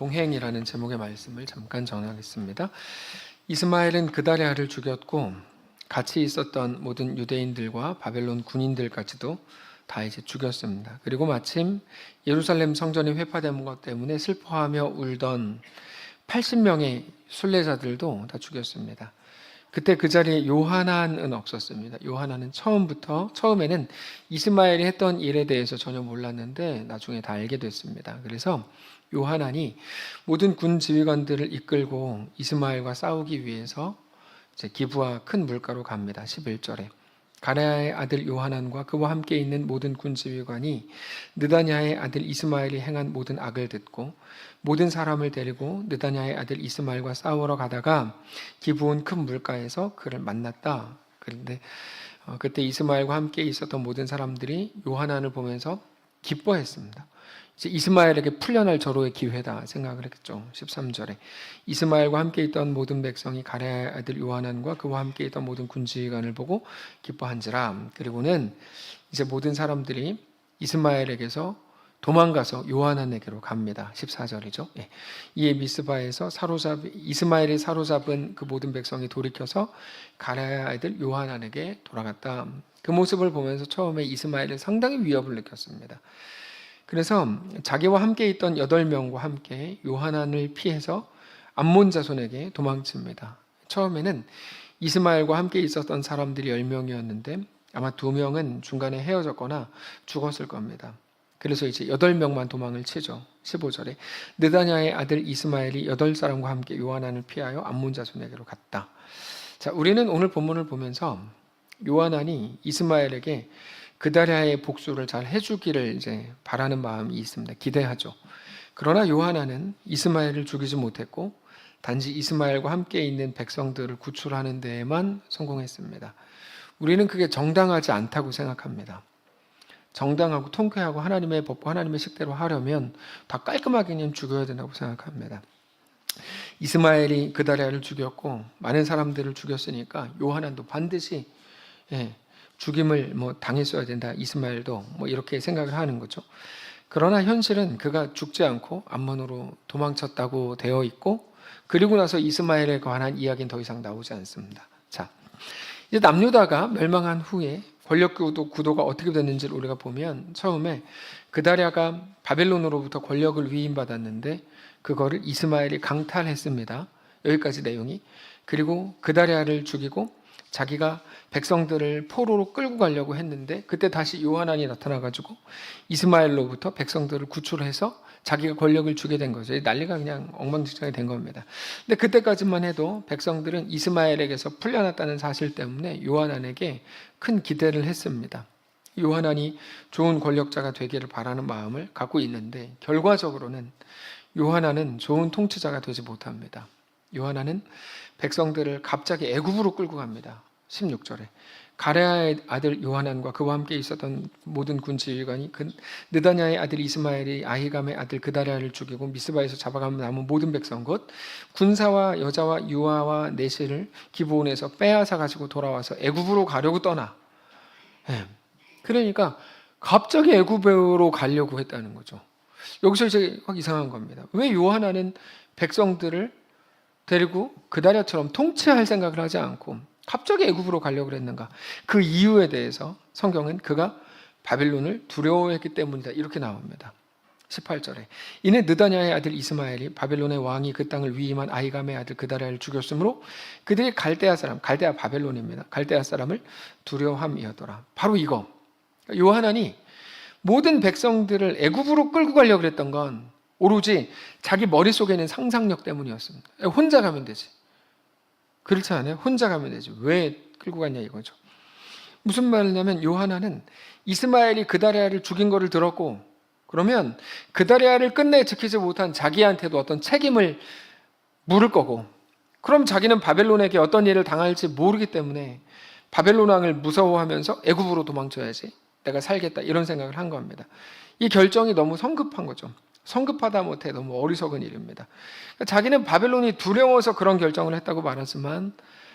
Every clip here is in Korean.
동행이라는 제목의 말씀을 잠깐 전하겠습니다. 이스마엘은 그달의 아를 죽였고 같이 있었던 모든 유대인들과 바벨론 군인들까지도 다 이제 죽였습니다. 그리고 마침 예루살렘 성전이 회파된 것 때문에 슬퍼하며 울던 80명의 순례자들도 다 죽였습니다. 그때 그 자리에 요하난은 없었습니다. 요하난은 처음에는 이스마엘이 했던 일에 대해서 전혀 몰랐는데 나중에 다 알게 됐습니다. 그래서 요하난이 모든 군 지휘관들을 이끌고 이스마엘과 싸우기 위해서 이제 기브와 큰 물가로 갑니다. 11절에 가레아의 아들 요하난과 그와 함께 있는 모든 군 지휘관이 느다냐의 아들 이스마엘이 행한 모든 악을 듣고 모든 사람을 데리고 느다냐의 아들 이스마엘과 싸우러 가다가 기브온 큰 물가에서 그를 만났다. 그런데 그때 이스마엘과 함께 있었던 모든 사람들이 요하난을 보면서 기뻐했습니다. 이제 이스마엘에게 풀려날 절호의 기회다 생각을 했겠죠. 13절에 이스마엘과 함께 있던 모든 백성이 가레아의 아들 요하난과 그와 함께 있던 모든 군지휘관을 보고 기뻐한지라. 그리고는 이제 모든 사람들이 이스마엘에게서 도망가서 요하난에게로 갑니다. 14절이죠. 이에 미스바에서 이스마엘이 사로잡은 그 모든 백성이 돌이켜서 가레아의 아들 요하난에게 돌아갔다. 그 모습을 보면서 처음에 이스마엘은 상당히 위협을 느꼈습니다. 그래서 자기와 함께 있던 8명과 함께 요하난을 피해서 암몬 자손에게 도망칩니다. 처음에는 이스마엘과 함께 있었던 사람들이 10명이었는데 아마 2명은 중간에 헤어졌거나 죽었을 겁니다. 그래서 이제 8명만 도망을 치죠. 15절에 느다냐의 아들 이스마엘이 8사람과 함께 요하난을 피하여 암몬 자손에게로 갔다. 자, 우리는 오늘 본문을 보면서 요하난이 이스마엘에게 그달야의 복수를 잘 해주기를 이제 바라는 마음이 있습니다. 기대하죠. 그러나 요하난은 이스마엘을 죽이지 못했고 단지 이스마엘과 함께 있는 백성들을 구출하는 데에만 성공했습니다. 우리는 그게 정당하지 않다고 생각합니다. 정당하고 통쾌하고 하나님의 법과 하나님의 식대로 하려면 다 깔끔하게 그냥 죽여야 된다고 생각합니다. 이스마엘이 그달야를 죽였고 많은 사람들을 죽였으니까 요하난도 반드시 죽임을 당했어야 된다. 이스마엘도 이렇게 생각을 하는 거죠. 그러나 현실은 그가 죽지 않고 암몬으로 도망쳤다고 되어 있고 그리고 나서 이스마엘에 관한 이야기는 더 이상 나오지 않습니다. 자, 이제 남유다가 멸망한 후에 권력 구도가 어떻게 됐는지를 우리가 보면 처음에 그달야가 바벨론으로부터 권력을 위임받았는데 그거를 이스마엘이 강탈했습니다. 여기까지 내용이. 그리고 그달야를 죽이고 자기가 백성들을 포로로 끌고 가려고 했는데 그때 다시 요하난이 나타나가지고 이스마엘로부터 백성들을 구출해서 자기가 권력을 주게 된 거죠. 난리가 그냥 엉망진창이 된 겁니다. 근데 그때까지만 해도 백성들은 이스마엘에게서 풀려났다는 사실 때문에 요하난에게 큰 기대를 했습니다. 요하난이 좋은 권력자가 되기를 바라는 마음을 갖고 있는데 결과적으로는 요하난은 좋은 통치자가 되지 못합니다. 요하난은 백성들을 갑자기 애굽으로 끌고 갑니다. 16절에 가레아의 아들 요하난과 그와 함께 있었던 모든 군 지휘관이 느다냐의 아들 이스마엘이 아히감의 아들 그달야를 죽이고 미스바에서 잡아가면 남은 모든 백성 곧 군사와 여자와 유아와 내실을 기브온에서 빼앗아 가지고 돌아와서 애굽으로 가려고 떠나. 그러니까 갑자기 애굽으로 가려고 했다는 거죠. 여기서 이제 확 이상한 겁니다. 왜 요하난은 백성들을 데리고 그달야처럼 통치할 생각을 하지 않고 갑자기 애굽으로 가려고 했는가? 그 이유에 대해서 성경은 그가 바벨론을 두려워했기 때문이다 이렇게 나옵니다. 18절에 이는 느다냐의 아들 이스마엘이 바벨론의 왕이 그 땅을 위임한 아히감의 아들 그달야를 죽였으므로 그들이 갈대아 바벨론입니다. 갈대아 사람을 두려워함이었더라. 바로 이거. 요하난이 모든 백성들을 애굽으로 끌고 가려고 했던 건 오로지 자기 머릿속에 있는 상상력 때문이었습니다. 혼자 가면 되지. 그렇지 않아요? 혼자 가면 되지. 왜 끌고 갔냐 이거죠. 무슨 말이냐면 요하난은 이스마엘이 그달야를 죽인 거를 들었고 그러면 그달야를 끝내 지키지 못한 자기한테도 어떤 책임을 물을 거고 그럼 자기는 바벨론에게 어떤 일을 당할지 모르기 때문에 바벨론 왕을 무서워하면서 애굽으로 도망쳐야지. 내가 살겠다 이런 생각을 한 겁니다. 이 결정이 너무 성급한 거죠. 성급하다 못해 너무 어리석은 일입니다. 자기는 바벨론이 두려워서 그런 결정을 했다고 말하지만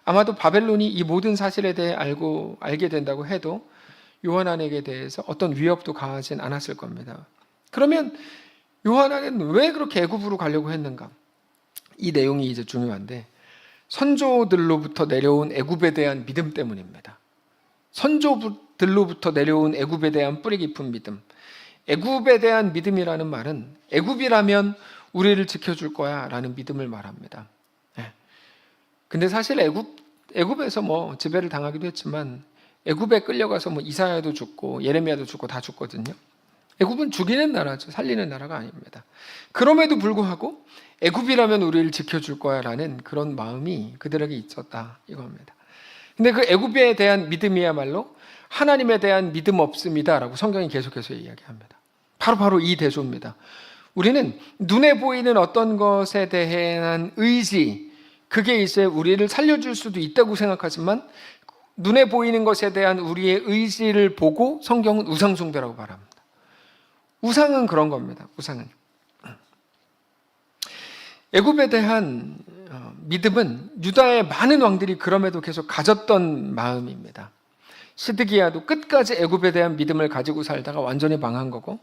아마도 바벨론이 이 모든 사실에 대해 알게 된다고 해도 요하난에게 대해서 어떤 위협도 가하진 않았을 겁니다. 그러면 요하나는 왜 그렇게 애굽으로 가려고 했는가? 이 내용이 이제 중요한데, 선조들로부터 내려온 애굽에 대한 믿음 때문입니다. 선조들로부터 내려온 애굽에 대한 뿌리 깊은 믿음. 애굽에 대한 믿음이라는 말은 애굽이라면 우리를 지켜줄 거야 라는 믿음을 말합니다. 근데 사실 애굽에서 뭐 지배를 당하기도 했지만 애굽에 끌려가서 뭐 이사야도 죽고 예레미야도 죽고 다 죽거든요. 애굽은 죽이는 나라죠. 살리는 나라가 아닙니다. 그럼에도 불구하고 애굽이라면 우리를 지켜줄 거야 라는 그런 마음이 그들에게 있었다 이겁니다. 근데 그 애굽에 대한 믿음이야말로 하나님에 대한 믿음 없음이다 라고 성경이 계속해서 이야기합니다. 바로 이 대조입니다. 우리는 눈에 보이는 어떤 것에 대한 의지, 그게 이제 우리를 살려줄 수도 있다고 생각하지만 눈에 보이는 것에 대한 우리의 의지를 보고 성경은 우상숭배라고 말합니다. 우상은 그런 겁니다. 우상은 애굽에 대한 믿음은 유다의 많은 왕들이 그럼에도 계속 가졌던 마음입니다. 시드기야도 끝까지 애굽에 대한 믿음을 가지고 살다가 완전히 망한 거고,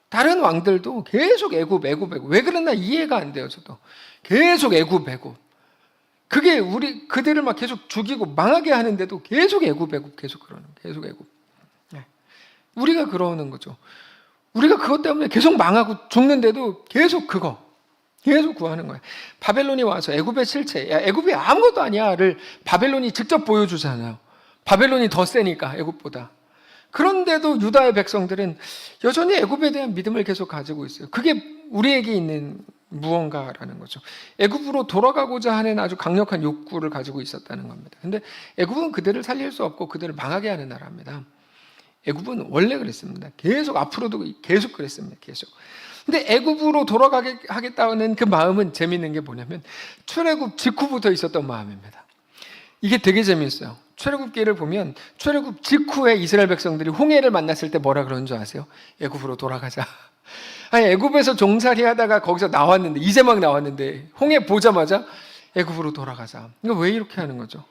다른 왕들도 계속 애굽. 왜 그랬나 이해가 안 돼요. 저도 계속 애굽. 그게 그들을 막 계속 죽이고 망하게 하는데도 계속 애굽 계속 그러는, 계속 애굽. 우리가 그러는 거죠. 우리가 그것 때문에 계속 망하고 죽는데도 계속 구하는 거예요. 바벨론이 와서 애굽의 실체, 야 애굽이 아무것도 아니야를 바벨론이 직접 보여주잖아요. 바벨론이 더 세니까 애굽보다. 그런데도 유다의 백성들은 여전히 애굽에 대한 믿음을 계속 가지고 있어요. 그게 우리에게 있는 무언가라는 거죠. 애굽으로 돌아가고자 하는 아주 강력한 욕구를 가지고 있었다는 겁니다. 근데 애굽은 그들을 살릴 수 없고 그들을 망하게 하는 나라입니다. 애굽은 원래 그랬습니다. 계속 앞으로도 계속 그랬습니다. 계속. 근데 애굽으로 돌아가게 하겠다는 그 마음은 재밌는 게 뭐냐면 출애굽 직후부터 있었던 마음입니다. 이게 되게 재밌어요. 출애굽기를 보면 출애굽 직후에 이스라엘 백성들이 홍해를 만났을 때 뭐라 그러는 줄 아세요? 애굽으로 돌아가자. 아니 애굽에서 종살이 하다가 거기서 나왔는데 이제 막 나왔는데 홍해 보자마자 애굽으로 돌아가자. 이거 왜 이렇게 하는 거죠?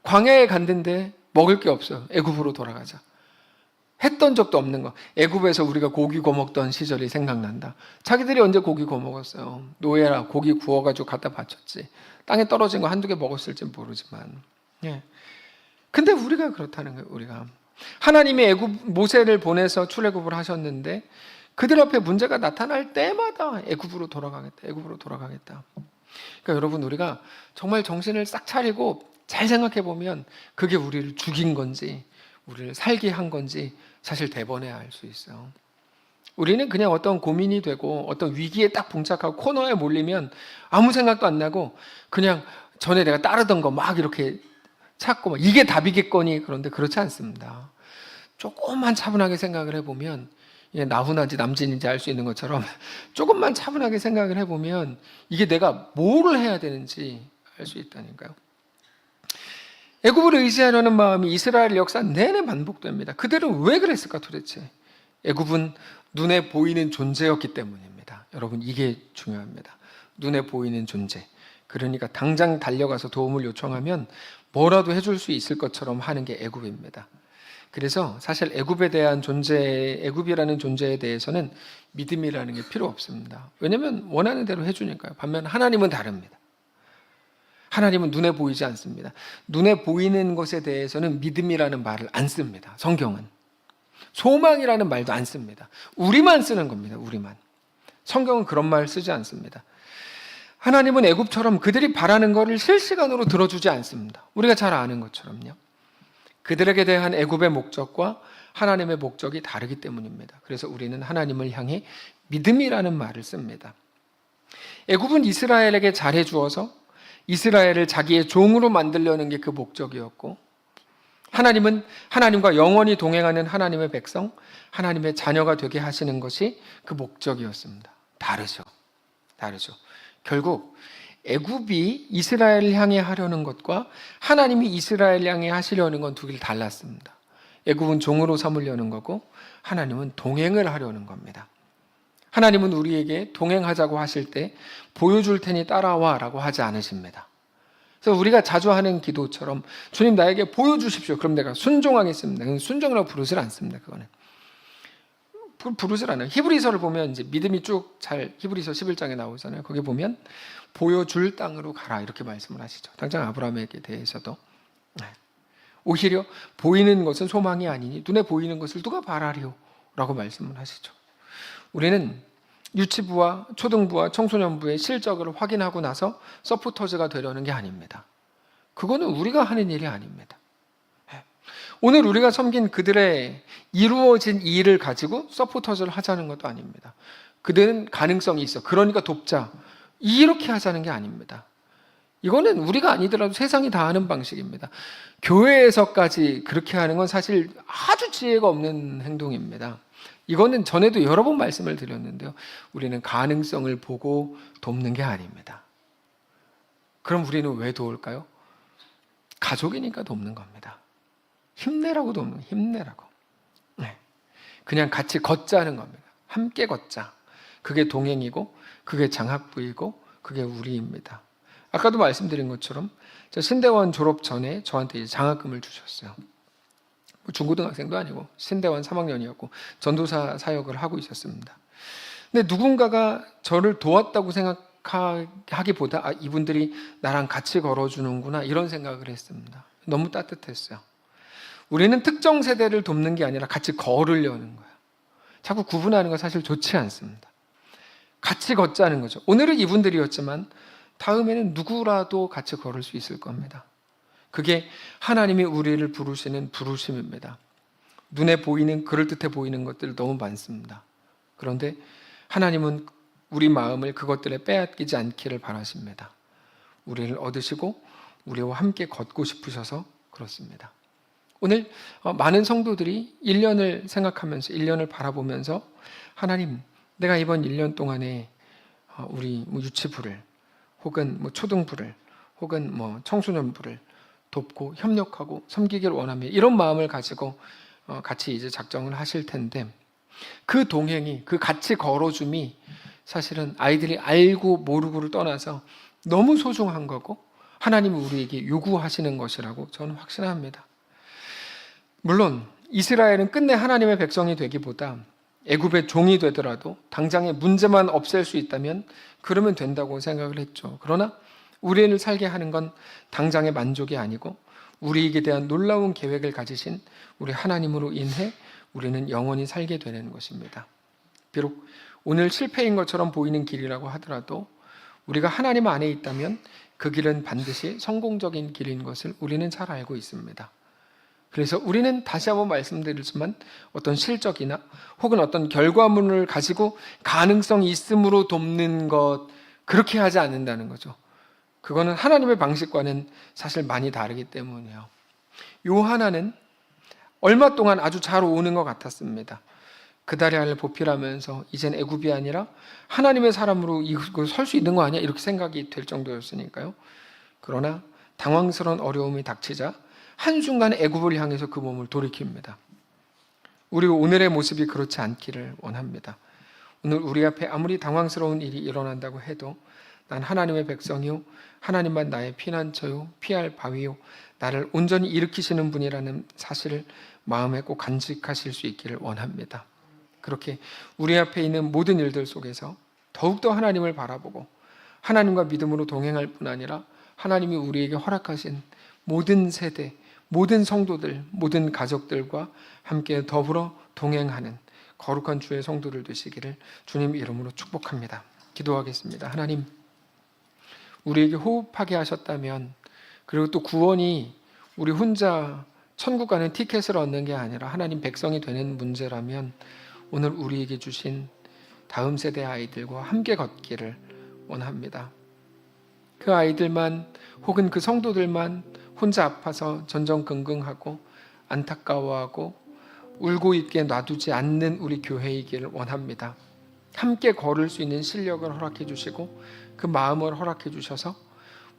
광야에 갔는데 먹을 게 없어요. 애굽으로 돌아가자. 했던 적도 없는 거. 애굽에서 우리가 고기 구워 먹던 시절이 생각난다. 자기들이 언제 고기 구워 먹었어요? 노예라 고기 구워가지고 갖다 바쳤지. 땅에 떨어진 거 한두 개 먹었을지 모르지만. 근데 우리가 그렇다는 거예요. 우리가 하나님이 모세를 보내서 출애굽을 하셨는데 그들 앞에 문제가 나타날 때마다 애굽으로 돌아가겠다. 그러니까 여러분 우리가 정말 정신을 싹 차리고 잘 생각해 보면 그게 우리를 죽인 건지 우리를 살게 한 건지 사실 대번에 알 수 있어요. 우리는 그냥 어떤 고민이 되고 어떤 위기에 딱 봉착하고 코너에 몰리면 아무 생각도 안 나고 그냥 전에 내가 따르던 거 막 이렇게 찾고 막 이게 답이겠거니. 그런데 그렇지 않습니다. 조금만 차분하게 생각을 해보면 나훈아인지 남진인지 알 수 있는 것처럼 조금만 차분하게 생각을 해보면 이게 내가 뭐를 해야 되는지 알 수 있다니까요. 애굽을 의지하려는 마음이 이스라엘 역사 내내 반복됩니다. 그들은 왜 그랬을까 도대체? 애굽은 눈에 보이는 존재였기 때문입니다. 여러분 이게 중요합니다. 눈에 보이는 존재. 그러니까 당장 달려가서 도움을 요청하면 뭐라도 해줄 수 있을 것처럼 하는 게 애굽입니다. 그래서 사실 애굽이라는 존재에 대해서는 믿음이라는 게 필요 없습니다. 왜냐하면 원하는 대로 해주니까요. 반면 하나님은 다릅니다. 하나님은 눈에 보이지 않습니다. 눈에 보이는 것에 대해서는 믿음이라는 말을 안 씁니다. 성경은. 소망이라는 말도 안 씁니다. 우리만 쓰는 겁니다. 우리만. 성경은 그런 말 쓰지 않습니다. 하나님은 애굽처럼 그들이 바라는 것을 실시간으로 들어주지 않습니다. 우리가 잘 아는 것처럼요. 그들에게 대한 애굽의 목적과 하나님의 목적이 다르기 때문입니다. 그래서 우리는 하나님을 향해 믿음이라는 말을 씁니다. 애굽은 이스라엘에게 잘해 주어서 이스라엘을 자기의 종으로 만들려는 게 그 목적이었고, 하나님은 하나님과 영원히 동행하는 하나님의 백성, 하나님의 자녀가 되게 하시는 것이 그 목적이었습니다. 다르죠. 결국 애굽이 이스라엘을 향해 하려는 것과 하나님이 이스라엘 향해 하시려는 건 두 개 달랐습니다. 애굽은 종으로 삼으려는 거고 하나님은 동행을 하려는 겁니다. 하나님은 우리에게 동행하자고 하실 때 보여줄 테니 따라와 라고 하지 않으십니다. 그래서 우리가 자주 하는 기도처럼 주님 나에게 보여주십시오. 그럼 내가 순종하겠습니다. 순종이라고 부르질 않습니다. 그거는 그걸 부르질 않아요. 히브리서를 보면 이제 믿음이 쭉 잘 히브리서 11장에 나오잖아요. 거기 보면 보여줄 땅으로 가라 이렇게 말씀을 하시죠. 당장 아브라함에게 대해서도 오히려 보이는 것은 소망이 아니니 눈에 보이는 것을 누가 바라리요? 라고 말씀을 하시죠. 우리는 유치부와 초등부와 청소년부의 실적을 확인하고 나서 서포터즈가 되려는 게 아닙니다. 그거는 우리가 하는 일이 아닙니다. 오늘 우리가 섬긴 그들의 이루어진 일을 가지고 서포터즈를 하자는 것도 아닙니다. 그들은 가능성이 있어. 그러니까 돕자. 이렇게 하자는 게 아닙니다. 이거는 우리가 아니더라도 세상이 다 하는 방식입니다. 교회에서까지 그렇게 하는 건 사실 아주 지혜가 없는 행동입니다. 이거는 전에도 여러 번 말씀을 드렸는데요. 우리는 가능성을 보고 돕는 게 아닙니다. 그럼 우리는 왜 도울까요? 가족이니까 돕는 겁니다. 힘내라고 돕는 거예요. 힘내라고. 그냥 같이 걷자는 겁니다. 함께 걷자. 그게 동행이고 그게 장학부이고 그게 우리입니다. 아까도 말씀드린 것처럼 신대원 졸업 전에 저한테 이제 장학금을 주셨어요. 중고등학생도 아니고 신대원 3학년이었고 전도사 사역을 하고 있었습니다. 근데 누군가가 저를 도왔다고 생각하기보다 이분들이 나랑 같이 걸어주는구나 이런 생각을 했습니다. 너무 따뜻했어요. 우리는 특정 세대를 돕는 게 아니라 같이 걸으려는 거예요. 자꾸 구분하는 건 사실 좋지 않습니다. 같이 걷자는 거죠. 오늘은 이분들이었지만 다음에는 누구라도 같이 걸을 수 있을 겁니다. 그게 하나님이 우리를 부르시는 부르심입니다. 눈에 보이는 그럴듯해 보이는 것들 너무 많습니다. 그런데 하나님은 우리 마음을 그것들에 빼앗기지 않기를 바라십니다. 우리를 얻으시고 우리와 함께 걷고 싶으셔서 그렇습니다. 오늘 많은 성도들이 1년을 생각하면서 1년을 바라보면서 하나님 내가 이번 1년 동안에 우리 유치부를 혹은 초등부를 혹은 청소년부를 돕고 협력하고 섬기길 원하며 이런 마음을 가지고 같이 이제 작정을 하실 텐데 그 동행이 그 같이 걸어줌이 사실은 아이들이 알고 모르고를 떠나서 너무 소중한 거고 하나님이 우리에게 요구하시는 것이라고 저는 확신합니다. 물론 이스라엘은 끝내 하나님의 백성이 되기보다 애굽의 종이 되더라도 당장의 문제만 없앨 수 있다면 그러면 된다고 생각을 했죠. 그러나 우리를 살게 하는 건 당장의 만족이 아니고 우리에게 대한 놀라운 계획을 가지신 우리 하나님으로 인해 우리는 영원히 살게 되는 것입니다. 비록 오늘 실패인 것처럼 보이는 길이라고 하더라도 우리가 하나님 안에 있다면 그 길은 반드시 성공적인 길인 것을 우리는 잘 알고 있습니다. 그래서 우리는 다시 한번 말씀드리지만 어떤 실적이나 혹은 어떤 결과물을 가지고 가능성이 있음으로 돕는 것 그렇게 하지 않는다는 거죠. 그거는 하나님의 방식과는 사실 많이 다르기 때문이에요. 요하나는 얼마 동안 아주 잘 오는 것 같았습니다. 그달의 알을 보필하면서 이젠 애굽이 아니라 하나님의 사람으로 이거 설 수 있는 거 아니야? 이렇게 생각이 될 정도였으니까요. 그러나 당황스러운 어려움이 닥치자 한순간에 애굽을 향해서 그 몸을 돌이킵니다. 우리 오늘의 모습이 그렇지 않기를 원합니다. 오늘 우리 앞에 아무리 당황스러운 일이 일어난다고 해도 난 하나님의 백성이요 하나님만 나의 피난처요 피할 바위요 나를 온전히 일으키시는 분이라는 사실을 마음에 꼭 간직하실 수 있기를 원합니다. 그렇게 우리 앞에 있는 모든 일들 속에서 더욱더 하나님을 바라보고 하나님과 믿음으로 동행할 뿐 아니라 하나님이 우리에게 허락하신 모든 세대, 모든 성도들, 모든 가족들과 함께 더불어 동행하는 거룩한 주의 성도들 되시기를 주님 이름으로 축복합니다. 기도하겠습니다. 하나님, 우리에게 호흡하게 하셨다면 그리고 또 구원이 우리 혼자 천국 가는 티켓을 얻는 게 아니라 하나님 백성이 되는 문제라면 오늘 우리에게 주신 다음 세대 아이들과 함께 걷기를 원합니다. 그 아이들만 혹은 그 성도들만 혼자 아파서 전전긍긍하고 안타까워하고 울고 있게 놔두지 않는 우리 교회이기를 원합니다. 함께 걸을 수 있는 실력을 허락해 주시고 그 마음을 허락해 주셔서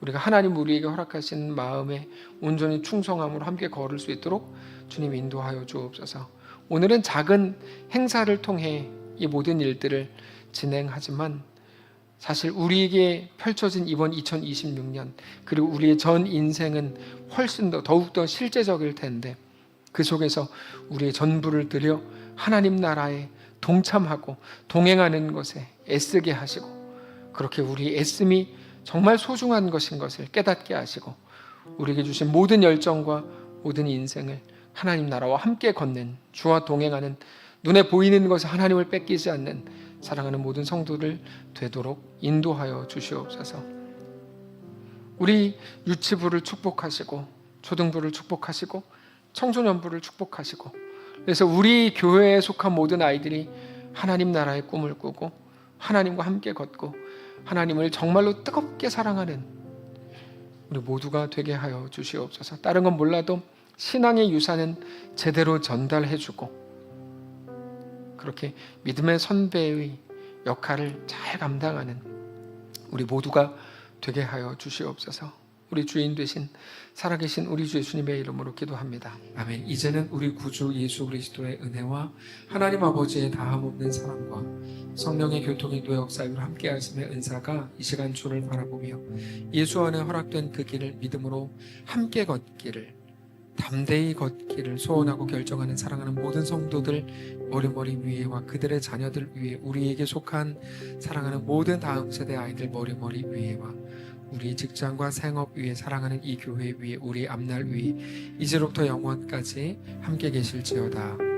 우리가 하나님 우리에게 허락하신 마음에 온전히 충성함으로 함께 걸을 수 있도록 주님 인도하여 주옵소서. 오늘은 작은 행사를 통해 이 모든 일들을 진행하지만 사실 우리에게 펼쳐진 이번 2026년 그리고 우리의 전 인생은 훨씬 더욱더 실제적일 텐데 그 속에서 우리의 전부를 들여 하나님 나라에 동참하고 동행하는 것에 애쓰게 하시고, 그렇게 우리 애씀이 정말 소중한 것인 것을 깨닫게 하시고, 우리에게 주신 모든 열정과 모든 인생을 하나님 나라와 함께 걷는, 주와 동행하는, 눈에 보이는 것에 하나님을 뺏기지 않는 사랑하는 모든 성도들 되도록 인도하여 주시옵소서. 우리 유치부를 축복하시고, 초등부를 축복하시고, 청소년부를 축복하시고, 그래서 우리 교회에 속한 모든 아이들이 하나님 나라의 꿈을 꾸고 하나님과 함께 걷고 하나님을 정말로 뜨겁게 사랑하는 우리 모두가 되게 하여 주시옵소서. 다른 건 몰라도 신앙의 유산은 제대로 전달해주고, 그렇게 믿음의 선배의 역할을 잘 감당하는 우리 모두가 되게 하여 주시옵소서. 우리 주인 되신 살아계신 우리 주 예수님의 이름으로 기도합니다. 아멘. 이제는 우리 구주 예수 그리스도의 은혜와 하나님 아버지의 다함없는 사랑과 성령의 교통인도의 역사로 함께 하심의 은사가 이 시간 주를 바라보며 예수 안에 허락된 그 길을 믿음으로 함께 걷기를, 담대히 걷기를 소원하고 결정하는 사랑하는 모든 성도들 머리머리 위에와 그들의 자녀들 위에, 우리에게 속한 사랑하는 모든 다음 세대 아이들 머리머리 위에와 우리 직장과 생업 위에, 사랑하는 이 교회 위에, 우리 앞날 위에 이제로부터 영원까지 함께 계실지어다.